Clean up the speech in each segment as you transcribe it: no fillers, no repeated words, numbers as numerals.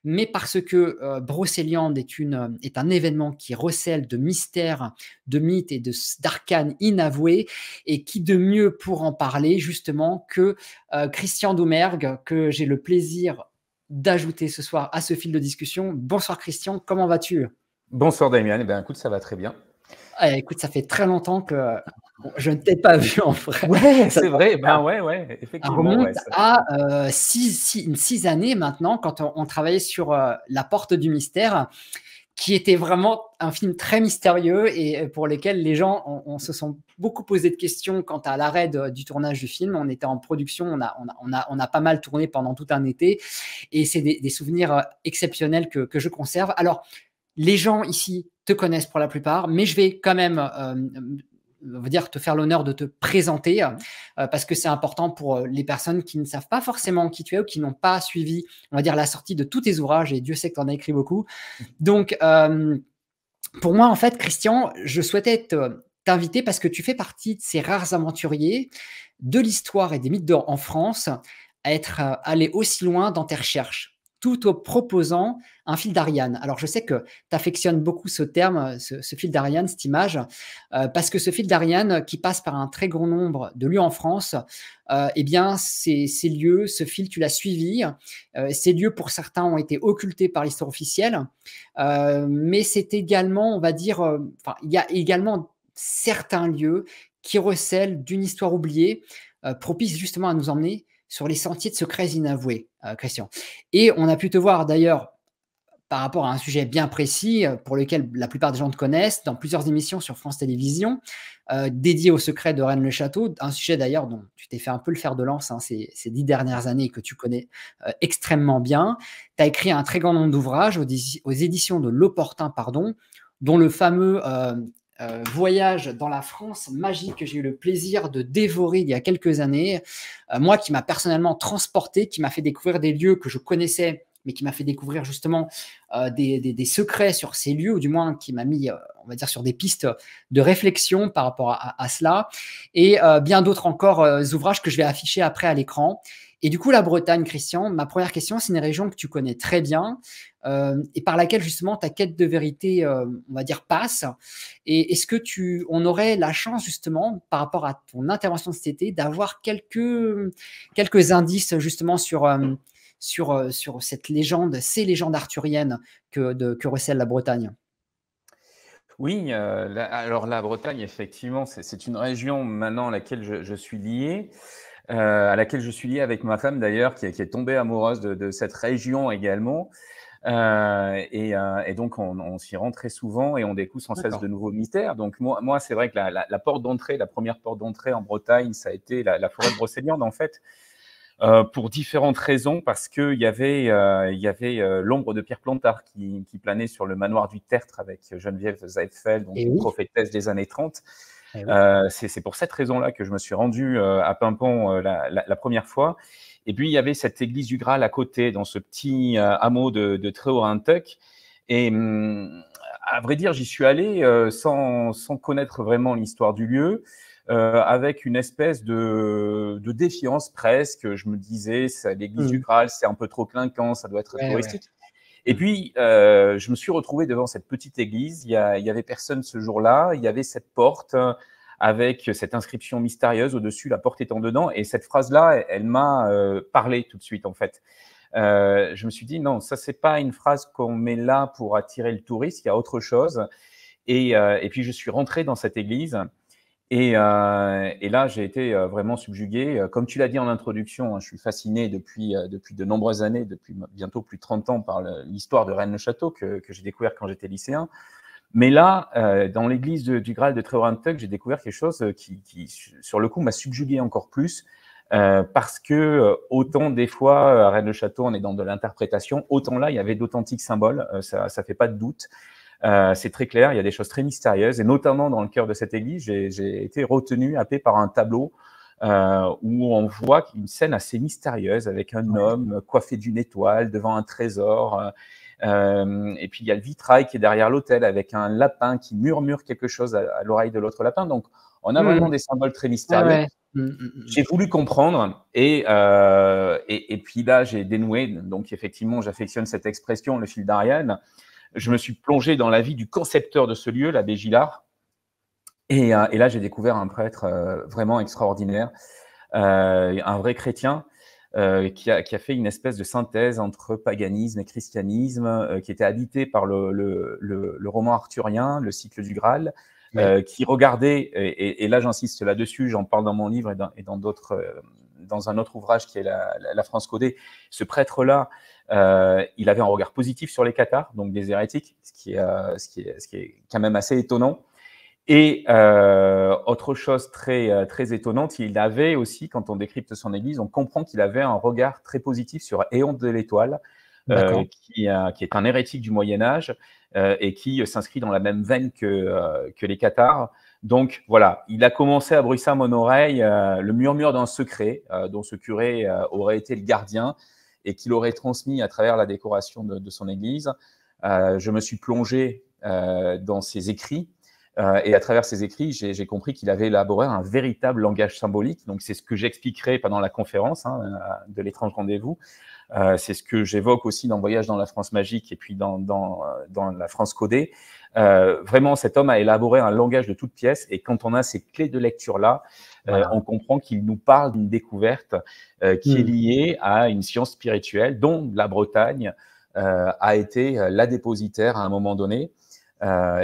mais parce que Brocéliande est un événement qui recèle de mystères, de mythes et d'arcanes inavoués, et qui de mieux pour en parler justement que Christian Doumergue, que j'ai le plaisir d'ajouter ce soir à ce fil de discussion. Bonsoir Christian, comment vas-tu? Bonsoir Damien, eh bien, écoute, ça va très bien. Écoute, ça fait très longtemps que je ne t'ai pas vu en vrai. Ouais, Ça, c'est vrai, ouais, ça effectivement, remonte ouais. à 6 années maintenant, quand on travaillait sur La Porte du Mystère, qui était vraiment un film très mystérieux et pour lequel les gens on se sont beaucoup posé de questions quant à l'arrêt du tournage du film. On était en production, on a pas mal tourné pendant tout un été, et c'est des souvenirs exceptionnels que je conserve. Alors, les gens ici te connaissent pour la plupart, mais je vais quand même te faire l'honneur de te présenter parce que c'est important pour les personnes qui ne savent pas forcément qui tu es ou qui n'ont pas suivi, on va dire, la sortie de tous tes ouvrages, et Dieu sait que tu en as écrit beaucoup. Donc, pour moi, en fait, Christian, je souhaitais t'inviter parce que tu fais partie de ces rares aventuriers de l'histoire et des mythes en France à être allé aussi loin dans tes recherches, tout en proposant un fil d'Ariane. Alors, je sais que tu affectionnes beaucoup ce terme, ce fil d'Ariane, cette image, parce que ce fil d'Ariane qui passe par un très grand nombre de lieux en France, eh bien, ces lieux, ce fil, tu l'as suivi. Ces lieux, pour certains, ont été occultés par l'histoire officielle, mais c'est également, on va dire, il y a également certains lieux qui recèlent d'une histoire oubliée, propice justement à nous emmener sur les sentiers de secrets inavoués, Christian. Et on a pu te voir d'ailleurs par rapport à un sujet bien précis, pour lequel la plupart des gens te connaissent, dans plusieurs émissions sur France Télévisions, dédiées au secret de Rennes-le-Château, un sujet d'ailleurs dont tu t'es fait un peu le fer de lance ces 10 dernières années, que tu connais extrêmement bien. Tu as écrit un très grand nombre d'ouvrages aux éditions de L'Opportun, pardon, dont le fameux voyage dans la France magique que j'ai eu le plaisir de dévorer il y a quelques années. Moi, qui m'a personnellement transporté, qui m'a fait découvrir des lieux que je connaissais, mais qui m'a fait découvrir justement des secrets sur ces lieux, ou du moins qui m'a mis, on va dire, sur des pistes de réflexion par rapport à cela, et bien d'autres encore ouvrages que je vais afficher après à l'écran. Et du coup, la Bretagne, Christian, ma première question, c'est une région que tu connais très bien et par laquelle justement ta quête de vérité, on va dire, passe. Et est-ce que on aurait la chance justement, par rapport à ton intervention de cet été, d'avoir quelques indices justement sur cette légende, ces légendes arthuriennes que recèle la Bretagne? Oui, alors la Bretagne, effectivement, c'est une région maintenant à laquelle je suis lié, avec ma femme d'ailleurs, qui est tombée amoureuse de cette région également. Et donc, on s'y rend très souvent et on découvre sans cesse de D'accord. nouveaux mystères. Donc, moi c'est vrai que la porte d'entrée, la première porte d'entrée en Bretagne, ça a été la forêt de Brocéliande, en fait. Pour différentes raisons, parce qu'il y avait l'ombre de Pierre Plantard qui planait sur le manoir du Tertre avec Geneviève Ziegfeld, donc Et une oui, prophétesse des années 30. et oui. C'est pour cette raison-là que je me suis rendu à Paimpont la première fois. Et puis, il y avait cette église du Graal à côté, dans ce petit hameau de Tréaurentuck. Et à vrai dire, j'y suis allé sans connaître vraiment l'histoire du lieu, avec une espèce de défiance presque. Je me disais, l'église du Mmh. Graal, c'est un peu trop clinquant, ça doit être Ouais, ouais. touristique. Et Mmh. puis, je me suis retrouvé devant cette petite église. Il y avait personne ce jour-là. Il y avait cette porte avec cette inscription mystérieuse au-dessus, la porte étant dedans. Et cette phrase-là, elle m'a parlé tout de suite, en fait. Je me suis dit, non, ça, c'est pas une phrase qu'on met là pour attirer le touriste. Il y a autre chose. Et puis, je suis rentré dans cette église. Et là, j'ai été vraiment subjugué. Comme tu l'as dit en introduction, hein, je suis fasciné depuis de nombreuses années, depuis bientôt plus de 30 ans, par l'histoire de Rennes-le-Château que j'ai découvert quand j'étais lycéen. Mais là, dans l'église du Graal de Tréaurentuck, j'ai découvert quelque chose qui, sur le coup, m'a subjugué encore plus. Parce que autant des fois, à Rennes-le-Château, on est dans de l'interprétation, autant là, il y avait d'authentiques symboles, ça fait pas de doute. C'est très clair, il y a des choses très mystérieuses, et notamment dans le cœur de cette église, j'ai été retenu, happé par un tableau où on voit une scène assez mystérieuse avec un homme coiffé d'une étoile devant un trésor. Et puis il y a le vitrail qui est derrière l'autel avec un lapin qui murmure quelque chose à l'oreille de l'autre lapin. Donc On a vraiment des symboles très mystérieux. Ouais. J'ai voulu comprendre et puis là, j'ai dénoué. Donc, effectivement, j'affectionne cette expression, le fil d'Ariane. Je me suis plongé dans la vie du concepteur de ce lieu, l'abbé Gillard. Et là, j'ai découvert un prêtre vraiment extraordinaire, un vrai chrétien qui a fait une espèce de synthèse entre paganisme et christianisme, qui était habité par le roman arthurien, le cycle du Graal, qui regardait, et là j'insiste là-dessus, j'en parle dans mon livre et dans d'autres, dans un autre ouvrage qui est la France codée. Ce prêtre-là, il avait un regard positif sur les cathares, donc des hérétiques, ce qui est quand même assez étonnant. Et autre chose très étonnante, il avait aussi, quand on décrypte son église, on comprend qu'il avait un regard très positif sur Éon de l'Étoile, qui est un hérétique du Moyen-Âge et qui s'inscrit dans la même veine que les cathares. Donc voilà, il a commencé à bruisser à mon oreille le murmure d'un secret dont ce curé aurait été le gardien et qu'il aurait transmis à travers la décoration de son église. Je me suis plongé dans ses écrits. Et à travers ses écrits, j'ai compris qu'il avait élaboré un véritable langage symbolique. Donc, c'est ce que j'expliquerai pendant la conférence de l'étrange rendez-vous. C'est ce que j'évoque aussi dans Voyage dans la France magique et puis dans la France codée. Vraiment, cet homme a élaboré un langage de toute pièce. Et quand on a ces clés de lecture-là, on comprend qu'il nous parle d'une découverte qui est liée à une science spirituelle dont la Bretagne a été la dépositaire à un moment donné.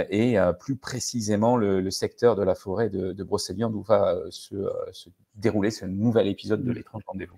Et plus précisément le secteur de la forêt de Brocéliande où va se dérouler ce nouvel épisode de l'étrange rendez-vous.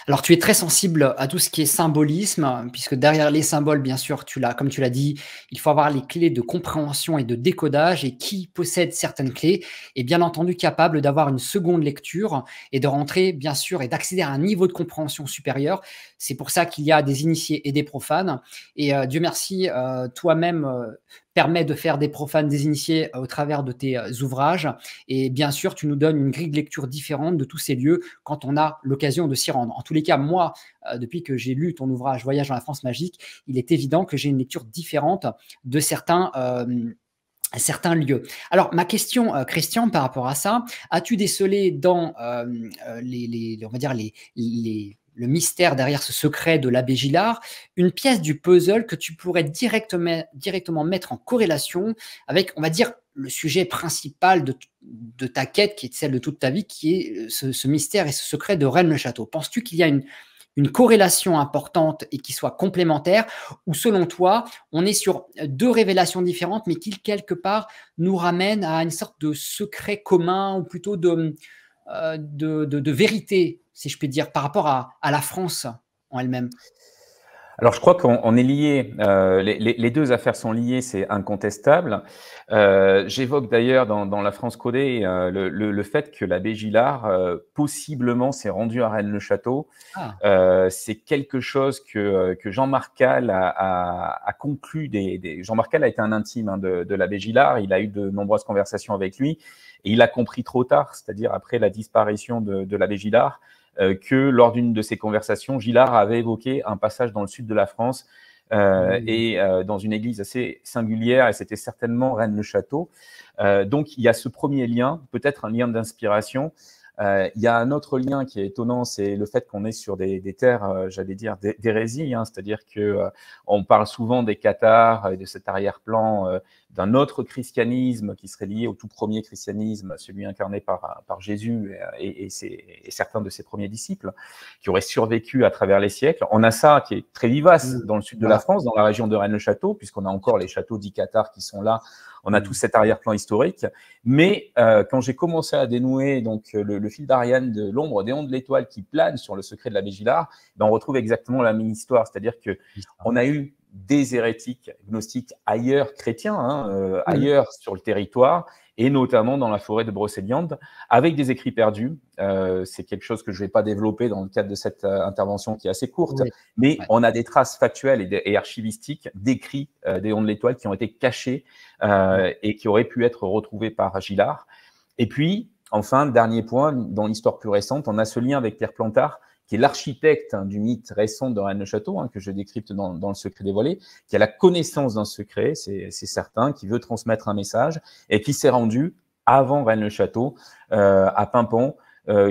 Alors, tu es très sensible à tout ce qui est symbolisme, puisque derrière les symboles, bien sûr, comme tu l'as dit, il faut avoir les clés de compréhension et de décodage, et qui possède certaines clés est bien entendu capable d'avoir une seconde lecture et de rentrer, bien sûr, et d'accéder à un niveau de compréhension supérieur. C'est pour ça qu'il y a des initiés et des profanes. Et Dieu merci, toi-même permet de faire des profanes, des initiés au travers de tes ouvrages. Et bien sûr, tu nous donnes une grille de lecture différente de tous ces lieux quand on a l'occasion de s'y rendre. En tous les cas, moi, depuis que j'ai lu ton ouvrage Voyage dans la France magique, il est évident que j'ai une lecture différente de certains lieux. Alors, ma question, Christian, par rapport à ça, as-tu décelé dans on va dire le mystère derrière ce secret de l'abbé Gillard, une pièce du puzzle que tu pourrais directement mettre en corrélation avec, on va dire, le sujet principal de ta quête, qui est celle de toute ta vie, qui est ce mystère et ce secret de Rennes-le-Château. Penses-tu qu'il y a une corrélation importante et qui soit complémentaire, ou selon toi, on est sur deux révélations différentes, mais qui, quelque part, nous ramènent à une sorte de secret commun, ou plutôt de vérité, si je puis dire, par rapport à la France en elle-même? Alors, je crois qu'on est liés. Les deux affaires sont liées, c'est incontestable. J'évoque d'ailleurs dans la France codée le fait que l'abbé Gillard possiblement s'est rendu à Rennes-le-Château. C'est quelque chose que Jean-Marc Calle a conclu. Jean-Marc Calle a été un intime de l'abbé Gillard. Il a eu de nombreuses conversations avec lui et il a compris trop tard, c'est-à-dire après la disparition de l'abbé Gillard, que lors d'une de ces conversations, Gillard avait évoqué un passage dans le sud de la France et dans une église assez singulière, et c'était certainement Rennes-le-Château. Donc, il y a ce premier lien, peut-être un lien d'inspiration. Il y a un autre lien qui est étonnant, c'est le fait qu'on est sur des terres, j'allais dire, d'hérésie, c'est-à-dire qu'on parle souvent des cathares et de cet arrière-plan d'un autre christianisme qui serait lié au tout premier christianisme, celui incarné par Jésus et certains de ses premiers disciples, qui auraient survécu à travers les siècles. On a ça qui est très vivace dans le sud de la France, dans la région de Rennes-le-Château, puisqu'on a encore les châteaux dits cathares qui sont là. On a tout cet arrière-plan historique. Mais quand j'ai commencé à dénouer donc, le fil d'Ariane de l'ombre d'Éon de l'Étoile qui plane sur le secret de l'abbé Gillard, on retrouve exactement la même histoire. C'est-à-dire qu'on a eu des hérétiques gnostiques ailleurs, chrétiens, ailleurs sur le territoire, et notamment dans la forêt de Brocéliande, avec des écrits perdus. C'est quelque chose que je ne vais pas développer dans le cadre de cette intervention qui est assez courte, mais on a des traces factuelles et archivistiques d'écrits d'Éon de l'Étoile qui ont été cachés et qui auraient pu être retrouvés par Gillard. Et puis, enfin, dernier point, dans l'histoire plus récente, on a ce lien avec Pierre Plantard, qui est l'architecte du mythe récent de Rennes-le-Château, que je décrypte dans Le Secret dévoilé, qui a la connaissance d'un secret, c'est certain, qui veut transmettre un message et qui s'est rendu avant Rennes-le-Château, à Pimpon,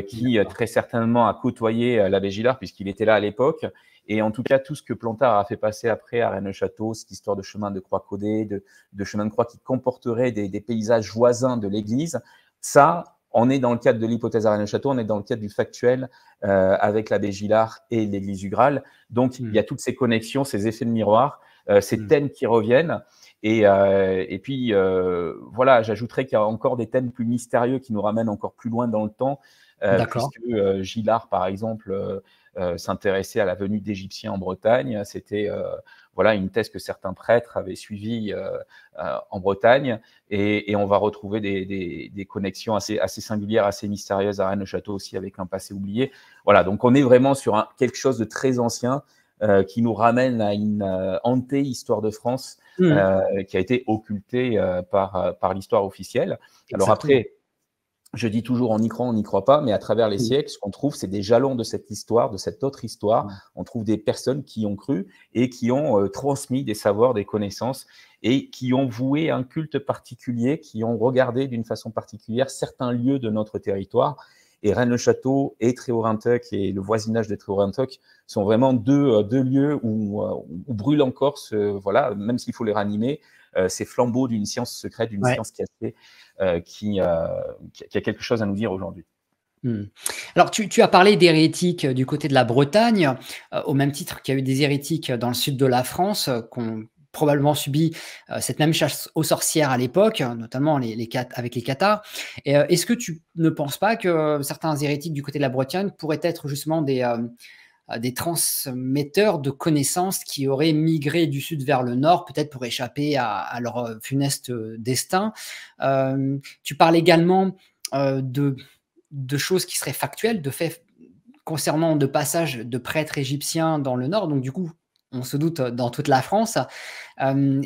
qui très certainement a côtoyé l'abbé Gillard, puisqu'il était là à l'époque. Et en tout cas, tout ce que Plantard a fait passer après à Rennes-le-Château, cette histoire de chemin de croix codé, de chemin de croix qui comporterait des paysages voisins de l'église, ça, on est dans le cadre de l'hypothèse à Rennes-le-Château, on est dans le cadre du factuel avec l'abbé Gillard et l'église du Graal. Donc, il y a toutes ces connexions, ces effets de miroir, ces thèmes qui reviennent. Et puis, voilà, j'ajouterais qu'il y a encore des thèmes plus mystérieux qui nous ramènent encore plus loin dans le temps, puisque Gillard, par exemple, s'intéressait à la venue d'Égyptiens en Bretagne. C'était voilà, une thèse que certains prêtres avaient suivie en Bretagne. Et on va retrouver des connexions assez singulières, assez mystérieuses à Rennes-le-Château aussi, avec un passé oublié. Voilà, donc on est vraiment sur quelque chose de très ancien qui nous ramène à une histoire de France qui a été occultée par l'histoire officielle. Exactement. Alors après, je dis toujours on y croit, on n'y croit pas, mais à travers les siècles, ce qu'on trouve, c'est des jalons de cette histoire, de cette autre histoire. On trouve des personnes qui ont cru et qui ont transmis des savoirs, des connaissances et qui ont voué un culte particulier, qui ont regardé d'une façon particulière certains lieux de notre territoire. Et Rennes-le-Château et Tréorintec et le voisinage de Tréorintec sont vraiment deux lieux où brûle encore, voilà, même s'il faut les ranimer, ces flambeaux d'une science secrète, d'une science cachée qui a quelque chose à nous dire aujourd'hui. Alors, tu as parlé d'hérétiques du côté de la Bretagne, au même titre qu'il y a eu des hérétiques dans le sud de la France qu'on probablement subi cette même chasse aux sorcières à l'époque, notamment avec les Cathares. Est-ce que tu ne penses pas que certains hérétiques du côté de la Bretagne pourraient être justement des transmetteurs de connaissances qui auraient migré du sud vers le nord, peut-être pour échapper à leur funeste destin? Tu parles également de choses qui seraient factuelles, de faits concernant de passages de prêtres égyptiens dans le nord. Donc du coup, on se doute dans toute la France.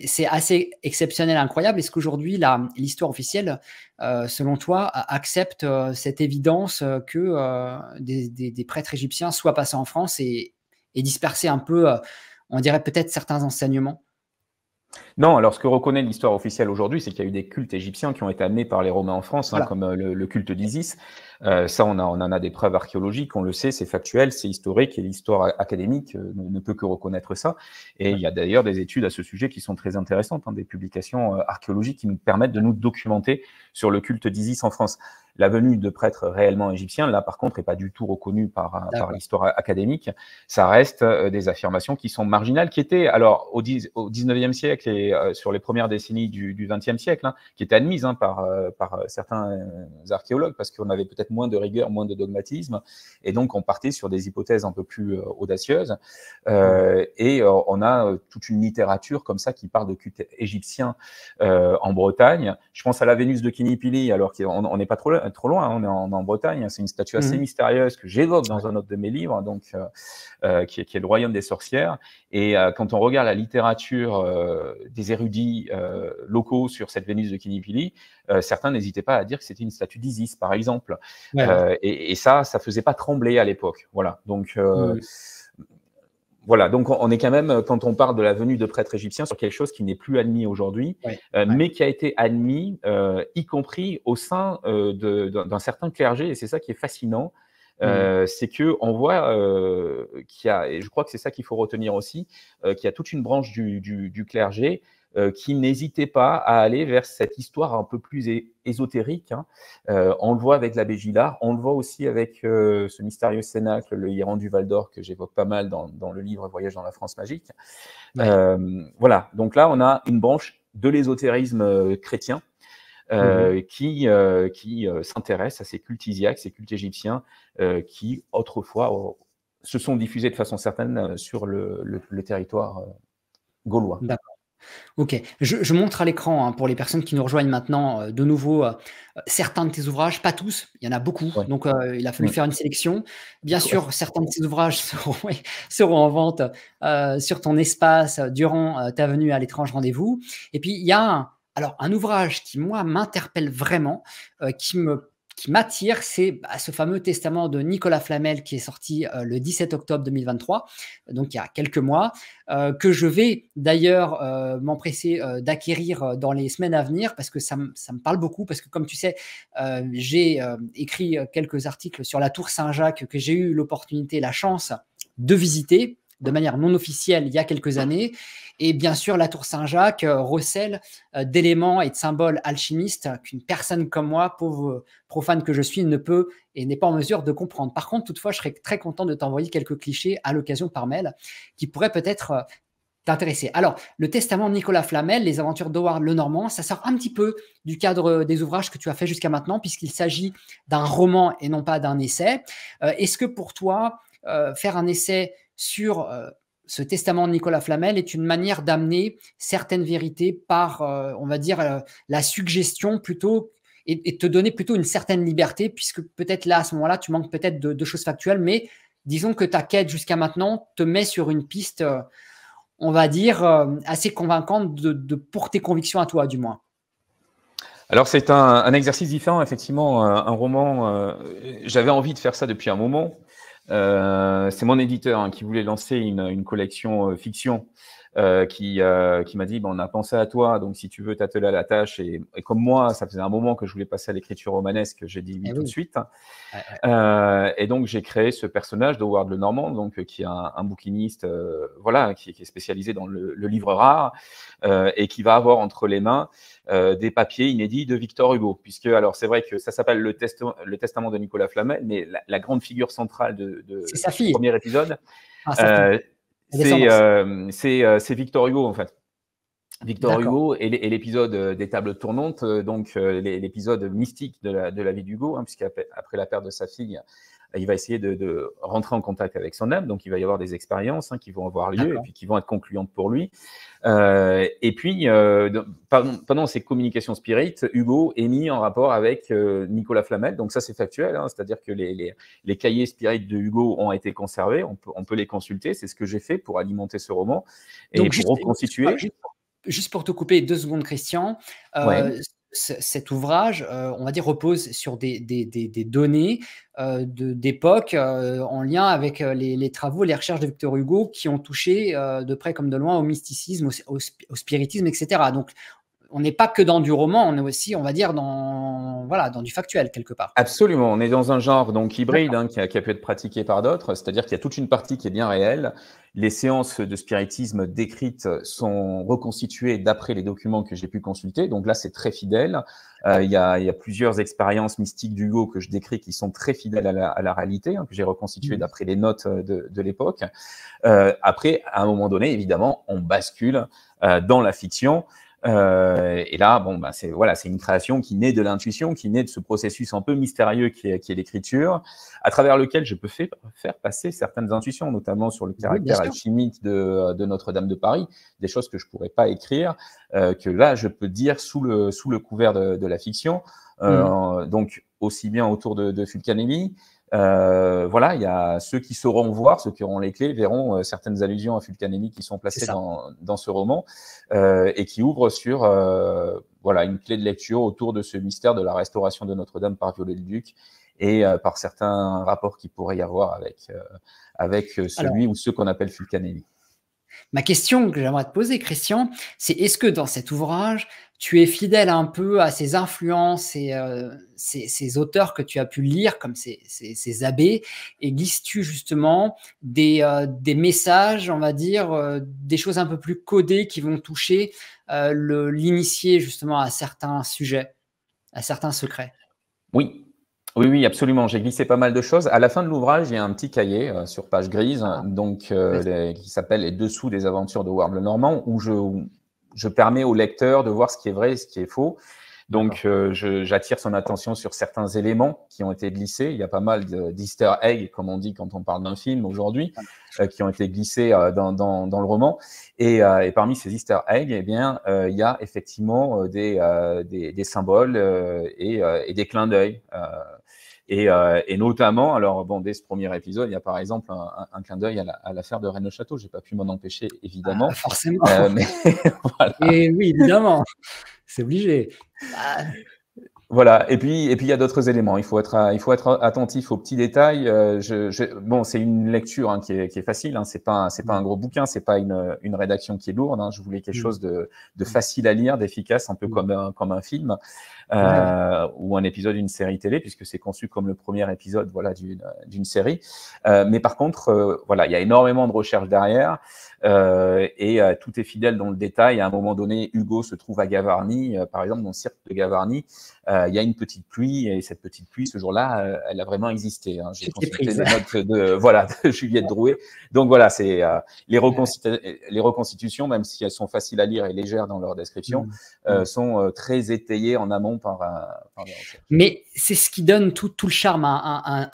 C'est assez exceptionnel, incroyable. Est-ce qu'aujourd'hui, l'histoire officielle, selon toi, accepte cette évidence que des prêtres égyptiens soient passés en France et disperser un peu, on dirait peut-être certains enseignements? Non, alors ce que reconnaît l'histoire officielle aujourd'hui, c'est qu'il y a eu des cultes égyptiens qui ont été amenés par les Romains en France, voilà. Comme le culte d'Isis. Ça, on en a des preuves archéologiques, on le sait, c'est factuel, c'est historique, et l'histoire académique ne peut que reconnaître ça. Et il y a d'ailleurs des études à ce sujet qui sont très intéressantes, des publications archéologiques qui nous permettent de nous documenter sur le culte d'Isis en France. La venue de prêtres réellement égyptiens, là, par contre, n'est pas du tout reconnue par l'histoire académique. Ça reste des affirmations qui sont marginales, qui étaient, alors, au 19e siècle et sur les premières décennies du 20e siècle, qui étaient admises par certains archéologues, parce qu'on avait peut-être moins de rigueur, moins de dogmatisme, et donc on partait sur des hypothèses un peu plus audacieuses. Et on a toute une littérature comme ça qui parle de culte égyptien en Bretagne. Je pense à la Vénus de Kinipili, alors qu'on n'est pas trop loin, on est en Bretagne. C'est une statue assez mystérieuse que j'évoque dans un autre de mes livres, donc, qui est le royaume des sorcières. Et quand on regarde la littérature des érudits locaux sur cette Vénus de Kinipili, certains n'hésitaient pas à dire que c'était une statue d'Isis, par exemple. Et ça faisait pas trembler à l'époque. Voilà. Donc, voilà, donc on est quand même, quand on parle de la venue de prêtres égyptiens, sur quelque chose qui n'est plus admis aujourd'hui, mais qui a été admis, y compris au sein d'un certain clergé, et c'est ça qui est fascinant, c'est qu'on voit qu'il y a, et je crois que c'est ça qu'il faut retenir aussi, qu'il y a toute une branche du clergé qui n'hésitait pas à aller vers cette histoire un peu plus ésotérique. On le voit avec l'abbé Gillard, on le voit aussi avec ce mystérieux cénacle, le Hieron du Val d'Or, que j'évoque pas mal dans le livre Voyage dans la France magique. Voilà, donc là, on a une branche de l'ésotérisme chrétien qui s'intéresse à ces cultes isiaques, ces cultes égyptiens qui, autrefois, se sont diffusés de façon certaine sur le territoire gaulois. D'accord. Ok, je montre à l'écran pour les personnes qui nous rejoignent maintenant de nouveau certains de tes ouvrages, pas tous, il y en a beaucoup, donc il a fallu faire une sélection. Bien sûr, certains de tes ouvrages seront en vente sur ton espace durant ta venue à l'étrange rendez-vous. Et puis il y a un ouvrage qui moi m'interpelle vraiment, qui qui m'attire, c'est ce fameux testament de Nicolas Flamel qui est sorti le 17 octobre 2023, donc il y a quelques mois, que je vais d'ailleurs m'empresser d'acquérir dans les semaines à venir parce que ça me parle beaucoup, parce que comme tu sais, j'ai écrit quelques articles sur la tour Saint-Jacques que j'ai eu l'opportunité, la chance de visiter de manière non officielle il y a quelques années. Et bien sûr, la tour Saint-Jacques recèle d'éléments et de symboles alchimistes qu'une personne comme moi, pauvre profane que je suis, ne peut et n'est pas en mesure de comprendre. Par contre, toutefois, je serais très content de t'envoyer quelques clichés à l'occasion par mail qui pourraient peut-être t'intéresser. Alors, le testament de Nicolas Flamel, les aventures d'Howard Lenormand, ça sort un petit peu du cadre des ouvrages que tu as fait jusqu'à maintenant, puisqu'il s'agit d'un roman et non pas d'un essai. Est-ce que pour toi, faire un essai sur ce testament de Nicolas Flamel est une manière d'amener certaines vérités par, on va dire, la suggestion plutôt, et te donner plutôt une certaine liberté, puisque peut-être là, à ce moment-là, tu manques peut-être de choses factuelles, mais disons que ta quête jusqu'à maintenant te met sur une piste, on va dire, assez convaincante pour tes convictions à toi, du moins. Alors, c'est un exercice différent, effectivement, un roman. J'avais envie de faire ça depuis un moment. C'est mon éditeur qui voulait lancer une collection fiction qui m'a dit on a pensé à toi, donc si tu veux t'atteler à la tâche. Et comme moi, ça faisait un moment que je voulais passer à l'écriture romanesque, j'ai dit oui tout de suite. Et donc, j'ai créé ce personnage d'Howard Lenormand, donc, qui est un bouquiniste voilà, qui est spécialisé dans le livre rare et qui va avoir entre les mains des papiers inédits de Victor Hugo. Puisque, alors, c'est vrai que ça s'appelle le testament de Nicolas Flamel, mais la grande figure centrale de ce premier épisode, c'est Victor Hugo, en fait. Victor Hugo et l'épisode des tables tournantes, donc l'épisode mystique de la vie d'Hugo, puisqu'après la perte de sa fille, il va essayer de rentrer en contact avec son âme, donc il va y avoir des expériences qui vont avoir lieu et puis qui vont être concluantes pour lui. Et puis, pendant ces communications spirites, Hugo est mis en rapport avec Nicolas Flamel, donc ça c'est factuel, c'est-à-dire que les cahiers spirites de Hugo ont été conservés, on peut les consulter, c'est ce que j'ai fait pour alimenter ce roman et donc, pour reconstituer. Juste pour te couper 2 secondes, Christian, cet ouvrage, on va dire, repose sur des données d'époque en lien avec les travaux, les recherches de Victor Hugo qui ont touché de près comme de loin au mysticisme, au spiritisme, etc. Donc, on n'est pas que dans du roman, on est aussi, on va dire, dans du factuel quelque part. Absolument, on est dans un genre donc hybride qui a pu être pratiqué par d'autres, c'est-à-dire qu'il y a toute une partie qui est bien réelle. Les séances de spiritisme décrites sont reconstituées d'après les documents que j'ai pu consulter, donc là c'est très fidèle. Il y a plusieurs expériences mystiques d'Hugo que je décris qui sont très fidèles à la réalité, que j'ai reconstituées d'après les notes de l'époque. Après, à un moment donné, évidemment, on bascule dans la fiction. Et là, c'est une création qui naît de l'intuition, qui naît de ce processus un peu mystérieux qui est l'écriture, à travers lequel je peux faire passer certaines intuitions, notamment sur le caractère alchimique de Notre-Dame de Paris, des choses que je pourrais pas écrire, que là je peux dire sous le couvert de la fiction. Donc aussi bien autour de Fulcanelli. Voilà, il y a ceux qui sauront voir, ceux qui auront les clés, verront certaines allusions à Fulcanelli qui sont placées dans ce roman et qui ouvrent sur voilà, une clé de lecture autour de ce mystère de la restauration de Notre-Dame par Viollet-le-Duc et par certains rapports qu'il pourrait y avoir avec celui ou ceux qu'on appelle Fulcanelli. Ma question que j'aimerais te poser, Christian, c'est est-ce que dans cet ouvrage, tu es fidèle un peu à ces influences et ces auteurs que tu as pu lire, comme ces abbés, et glisses-tu justement des messages, on va dire, des choses un peu plus codées qui vont toucher l'initié justement à certains sujets, à certains secrets? Oui. Oui, absolument. J'ai glissé pas mal de choses. À la fin de l'ouvrage, il y a un petit cahier sur page grise, qui s'appelle « Les dessous des aventures de Howard Lenormand », où je permets au lecteur de voir ce qui est vrai et ce qui est faux. Donc, j'attire son attention sur certains éléments qui ont été glissés. Il y a pas mal d'easter eggs, comme on dit quand on parle d'un film aujourd'hui, qui ont été glissés dans le roman. Et parmi ces easter eggs, eh bien, il y a effectivement des symboles et des clins d'œil. Et notamment, alors bon, dès ce premier épisode, il y a par exemple un clin d'œil à l'affaire de Rennes-le-Château. J'ai pas pu m'en empêcher, évidemment. Forcément. Mais voilà. Et oui, évidemment, c'est obligé. Voilà, et puis il y a d'autres éléments. Il faut être attentif aux petits détails. Bon, c'est une lecture qui est facile. Hein. C'est pas un gros bouquin. C'est pas une rédaction qui est lourde. Hein. Je voulais quelque chose de facile à lire, d'efficace, un peu comme un film ou un épisode d'une série télé, puisque c'est conçu comme le premier épisode, voilà, d'une série. Mais par contre, voilà, il y a énormément de recherche derrière. Et tout est fidèle dans le détail. À un moment donné, Hugo se trouve à Gavarnie, par exemple, dans le cirque de Gavarnie. Il y a une petite pluie, et cette petite pluie, ce jour-là, elle a vraiment existé. Hein. J'ai consulté les notes de Juliette Drouet. Donc voilà, c'est les reconstitutions, même si elles sont faciles à lire et légères dans leur description, sont très étayées en amont par les recherches. Mais c'est ce qui donne tout le charme à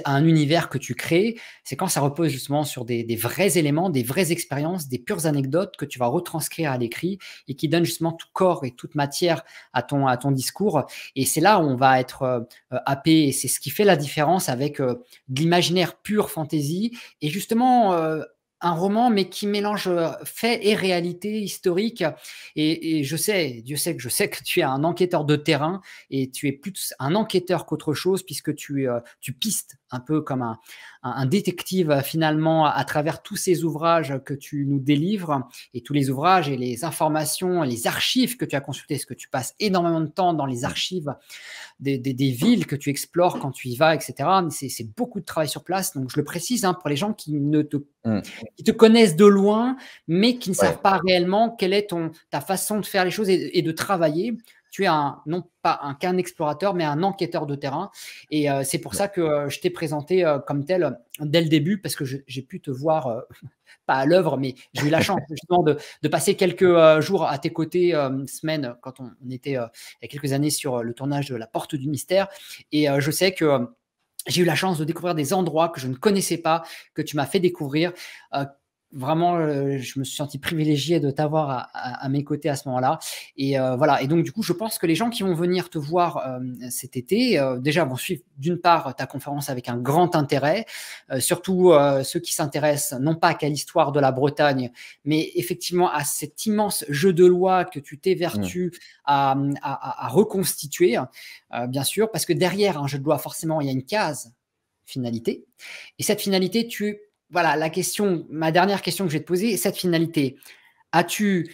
un univers que tu crées, c'est quand ça repose justement sur des vrais éléments, des vraies expériences, des pures anecdotes que tu vas retranscrire à l'écrit et qui donnent justement tout corps et toute matière à ton discours. Et c'est là où on va être happé, et c'est ce qui fait la différence avec de l'imaginaire pur fantasy et justement un roman, mais qui mélange fait et réalité historique. Et Dieu sait que tu es un enquêteur de terrain et tu es plus un enquêteur qu'autre chose, puisque tu pistes un peu comme un détective finalement à travers tous ces ouvrages que tu nous délivres, et tous les ouvrages et les informations, les archives que tu as consultées, parce que tu passes énormément de temps dans les archives des villes que tu explores quand tu y vas, etc. C'est beaucoup de travail sur place. Donc, je le précise pour les gens qui te connaissent de loin, mais qui ne savent pas réellement quelle est ta façon de faire les choses et de travailler. Tu es non pas qu'un explorateur, mais un enquêteur de terrain. Et c'est pour ça que je t'ai présenté comme tel dès le début, parce que j'ai pu te voir, pas à l'œuvre, mais j'ai eu la chance justement de passer quelques jours à tes côtés, semaines, quand on était il y a quelques années sur le tournage de La Porte du Mystère. Et je sais que j'ai eu la chance de découvrir des endroits que je ne connaissais pas, que tu m'as fait découvrir. Vraiment, je me suis senti privilégié de t'avoir à mes côtés à ce moment-là. Et voilà. Et donc, du coup, je pense que les gens qui vont venir te voir cet été, déjà, vont suivre d'une part ta conférence avec un grand intérêt, surtout ceux qui s'intéressent non pas qu'à l'histoire de la Bretagne, mais effectivement à cet immense jeu de loi que tu t'évertues à reconstituer, bien sûr, parce que derrière un jeu de loi, forcément, il y a une case finalité. Et cette finalité, voilà, ma dernière question que je vais te poser, cette finalité, as-tu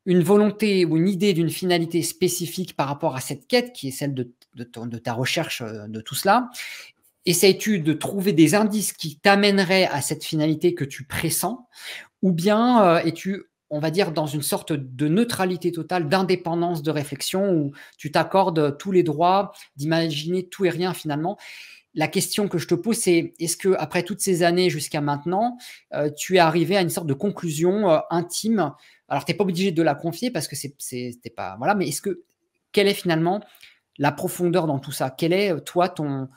une volonté ou une idée d'une finalité spécifique par rapport à cette quête qui est celle de ta recherche de tout cela? Essayes-tu de trouver des indices qui t'amèneraient à cette finalité que tu pressens? Ou bien es-tu, on va dire, dans une sorte de neutralité totale, d'indépendance de réflexion, où tu t'accordes tous les droits d'imaginer tout et rien finalement? La question que je te pose, c'est est-ce que après toutes ces années jusqu'à maintenant, tu es arrivé à une sorte de conclusion intime? Alors, tu n'es pas obligé de la confier parce que c'était pas voilà, mais quelle est finalement la profondeur dans tout ça? Quel est toi ton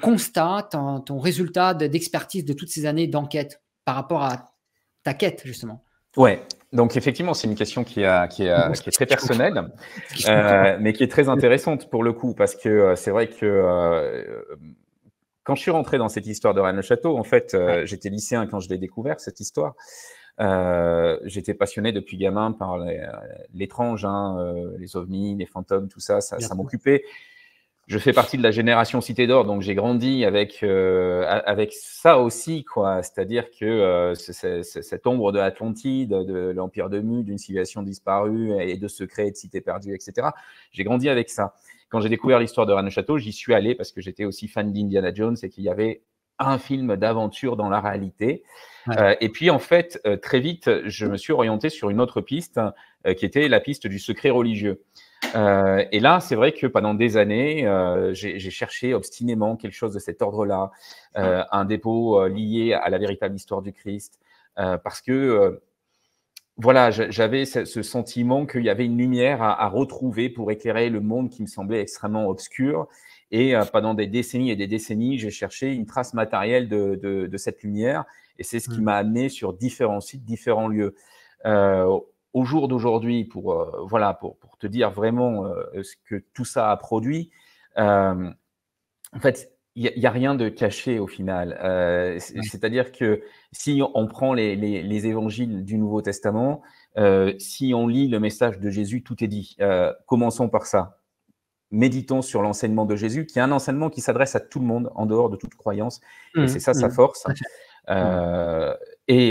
constat, ton résultat d'expertise de toutes ces années d'enquête par rapport à ta quête justement? Ouais, donc effectivement, c'est une question qui est très personnelle, mais qui est très intéressante pour le coup, parce que c'est vrai que quand je suis rentré dans cette histoire de Rennes-le-Château, en fait, j'étais lycéen quand je l'ai découvert, cette histoire. J'étais passionné depuis gamin par l'étrange, les ovnis, les fantômes, tout ça, ça m'occupait. Je fais partie de la génération Cité d'Or, donc j'ai grandi avec ça aussi, quoi. C'est-à-dire que cette ombre de l'Atlantide, de l'Empire de Mu, d'une civilisation disparue et de secrets, de cités perdues, etc. J'ai grandi avec ça. Quand j'ai découvert l'histoire de Rennes-le-Château, j'y suis allé parce que j'étais aussi fan d'Indiana Jones et qu'il y avait un film d'aventure dans la réalité. Et puis, en fait, très vite, je me suis orienté sur une autre piste qui était la piste du secret religieux. Et là, c'est vrai que pendant des années, j'ai cherché obstinément quelque chose de cet ordre-là, un dépôt lié à la véritable histoire du Christ, parce que voilà, j'avais ce sentiment qu'il y avait une lumière à retrouver pour éclairer le monde qui me semblait extrêmement obscur. Et pendant des décennies et des décennies, j'ai cherché une trace matérielle de cette lumière. Et c'est ce qui m'a amené sur différents sites, différents lieux. Au jour d'aujourd'hui, pour te dire vraiment ce que tout ça a produit, en fait, y a rien de caché au final. Ouais. C'est-à-dire que si on prend les évangiles du Nouveau Testament, si on lit le message de Jésus, tout est dit. Commençons par ça. Méditons sur l'enseignement de Jésus, qui est un enseignement qui s'adresse à tout le monde, en dehors de toute croyance, et c'est Mmh, ça sa mmh. force. Tout à fait. Mmh.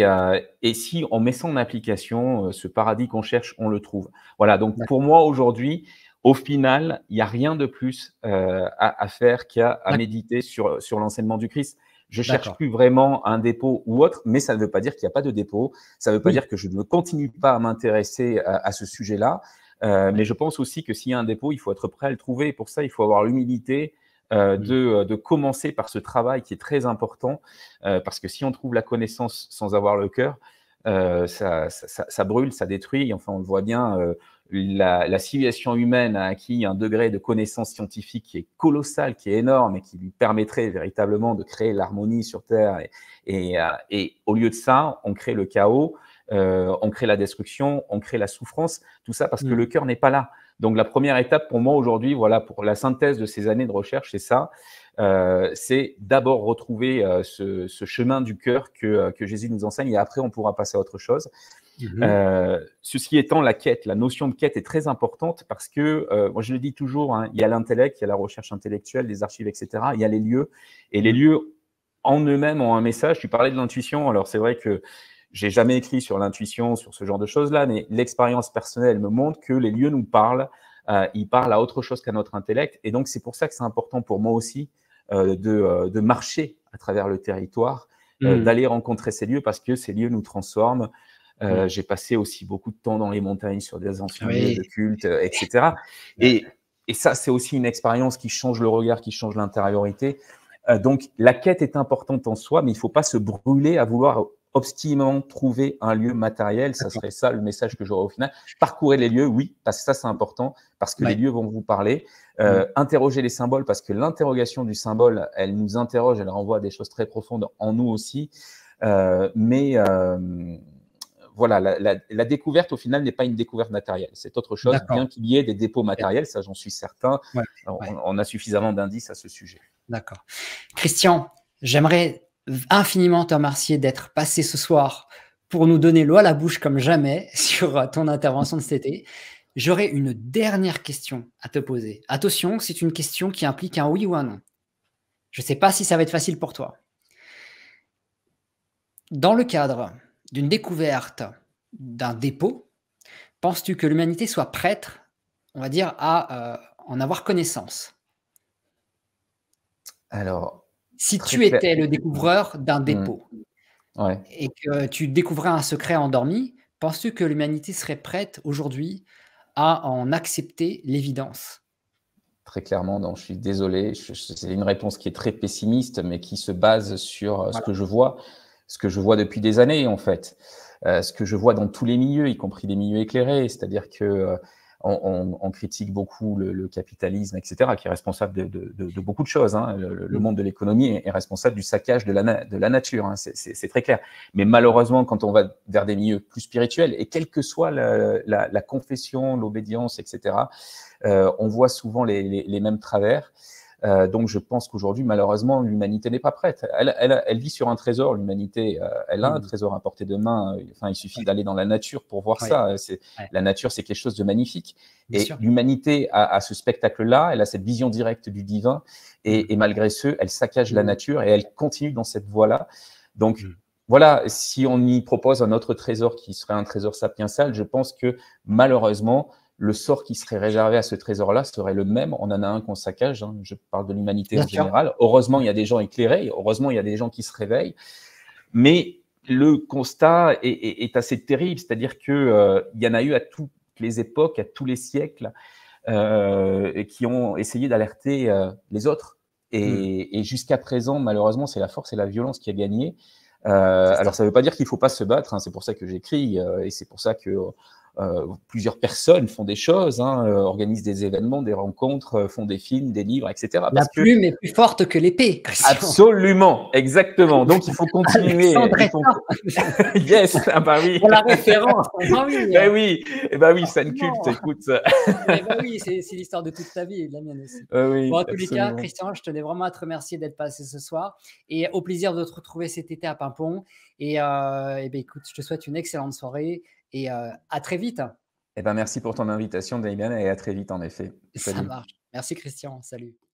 Euh, et si on met ça en application, ce paradis qu'on cherche, on le trouve. Voilà, donc pour D'accord. moi aujourd'hui, au final, il n'y a rien de plus à faire qu'à méditer sur l'enseignement du Christ. Je cherche D'accord. plus vraiment un dépôt ou autre, mais ça ne veut pas dire qu'il n'y a pas de dépôt. Ça ne veut pas Oui. dire que je ne continue pas à m'intéresser à ce sujet-là. Mais Ouais. je pense aussi que s'il y a un dépôt, il faut être prêt à le trouver. Et pour ça, il faut avoir l'humilité Mmh. de commencer par ce travail qui est très important. Parce que si on trouve la connaissance sans avoir le cœur, ça brûle, ça détruit. Enfin, on le voit bien, la civilisation humaine a acquis un degré de connaissance scientifique qui est colossal, qui est énorme et qui lui permettrait véritablement de créer l'harmonie sur Terre. Et au lieu de ça, on crée le chaos, on crée la destruction, on crée la souffrance, tout ça parce que Mmh. le cœur n'est pas là. Donc la première étape pour moi aujourd'hui, voilà, pour la synthèse de ces années de recherche, c'est ça. C'est d'abord retrouver ce chemin du cœur que Jésus nous enseigne et après on pourra passer à autre chose. Mmh. Ceci étant, la quête, la notion de quête est très importante parce que, moi je le dis toujours, hein, il y a l'intellect, il y a la recherche intellectuelle, les archives, etc. Il y a les lieux. Et les Mmh. lieux en eux-mêmes ont un message. Tu parlais de l'intuition. Alors c'est vrai que j'ai jamais écrit sur l'intuition, sur ce genre de choses-là, mais l'expérience personnelle me montre que les lieux nous parlent. Ils parlent à autre chose qu'à notre intellect. Et donc c'est pour ça que c'est important pour moi aussi de marcher à travers le territoire, Mmh. d'aller rencontrer ces lieux parce que ces lieux nous transforment. Mmh. J'ai passé aussi beaucoup de temps dans les montagnes, sur des anciens lieux Oui. de culte, etc. Ouais. Et ça, c'est aussi une expérience qui change le regard, qui change l'intériorité. Donc, la quête est importante en soi, mais il ne faut pas se brûler à vouloir obstinément trouver un lieu matériel. Ça D'accord. serait ça le message que j'aurais au final. Parcourez les lieux, oui, parce que ça, c'est important, parce que les Ouais. lieux vont vous parler. Mmh. Interrogez les symboles, parce que l'interrogation du symbole, elle nous interroge, elle renvoie à des choses très profondes en nous aussi. Mais voilà, la découverte, au final, n'est pas une découverte matérielle. C'est autre chose, D'accord. bien qu'il y ait des dépôts Super. matériels, ça j'en suis certain. Ouais. On, Ouais. on a suffisamment d'indices à ce sujet. D'accord. Christian, j'aimerais infiniment te remercier d'être passé ce soir pour nous donner l'eau à la bouche comme jamais sur ton intervention de cet été. J'aurais une dernière question à te poser. Attention, c'est une question qui implique un oui ou un non. Je ne sais pas si ça va être facile pour toi. Dans le cadre d'une découverte d'un dépôt, penses-tu que l'humanité soit prête, on va dire, à en avoir connaissance? Alors, Si très tu clair. étais le découvreur d'un Mm, dépôt, ouais, et que tu découvrais un secret endormi, penses-tu que l'humanité serait prête aujourd'hui à en accepter l'évidence? très clairement, non, je suis désolé. C'est une réponse qui est très pessimiste, mais qui se base sur Voilà. ce que je vois depuis des années, en fait. Ce que je vois dans tous les milieux, y compris les milieux éclairés. C'est-à-dire que on critique beaucoup le capitalisme, etc., qui est responsable de beaucoup de choses. Hein. Le Mmh. monde de l'économie est responsable du saccage de la nature, hein. C'est très clair. Mais malheureusement, quand on va vers des milieux plus spirituels, et quelle que soit la confession, l'obédience, etc., on voit souvent les mêmes travers. Donc, je pense qu'aujourd'hui, malheureusement, l'humanité n'est pas prête. Elle vit sur un trésor, l'humanité. Elle a un Mmh. trésor à portée de main. Enfin, il suffit Ouais, d'aller dans la nature pour voir ouais, ça. ouais, La nature, c'est quelque chose de magnifique. bien Et sûr. l'humanité a ce spectacle-là. Elle a cette vision directe du divin. Mmh. Et malgré ce, elle saccage la Mmh. nature et elle continue dans cette voie-là. Donc, Mmh. voilà, si on y propose un autre trésor qui serait un trésor sapiensal, je pense que malheureusement, le sort qui serait réservé à ce trésor-là serait le même. On en a un qu'on saccage, hein. Je parle de l'humanité Bien en sûr. général. Heureusement, il y a des gens éclairés. Heureusement, il y a des gens qui se réveillent. Mais le constat est assez terrible. C'est-à-dire qu'il y en a eu à toutes les époques, à tous les siècles, qui ont essayé d'alerter les autres. Mmh. Et jusqu'à présent, malheureusement, c'est la force et la violence qui a gagné. C'est Alors, ça. ça ne veut pas dire qu'il ne faut pas se battre, hein. C'est pour ça que j'écris et c'est pour ça que plusieurs personnes font des choses, hein, organisent des événements, des rencontres, font des films, des livres, etc. La Parce que plume est plus forte que l'épée, Christian. absolument, exactement. Donc il faut continuer. Alexandre Il faut... Etta. Yes, ah bah oui. Pour la référence. Ah oui, Ben oui, eh ben oui, scène forcément. culte, écoute. Eh ben oui, c'est l'histoire de toute ta vie et de la mienne aussi. Oui, Bon, en tous les cas, absolument. Christian, je tenais vraiment à te remercier d'être passé ce soir et au plaisir de te retrouver cet été à Paimpont. Et ben, écoute, je te souhaite une excellente soirée et à très vite. Eh ben merci pour ton invitation, Damien, et à très vite en effet. Ça Salut. marche. Merci, Christian. Salut.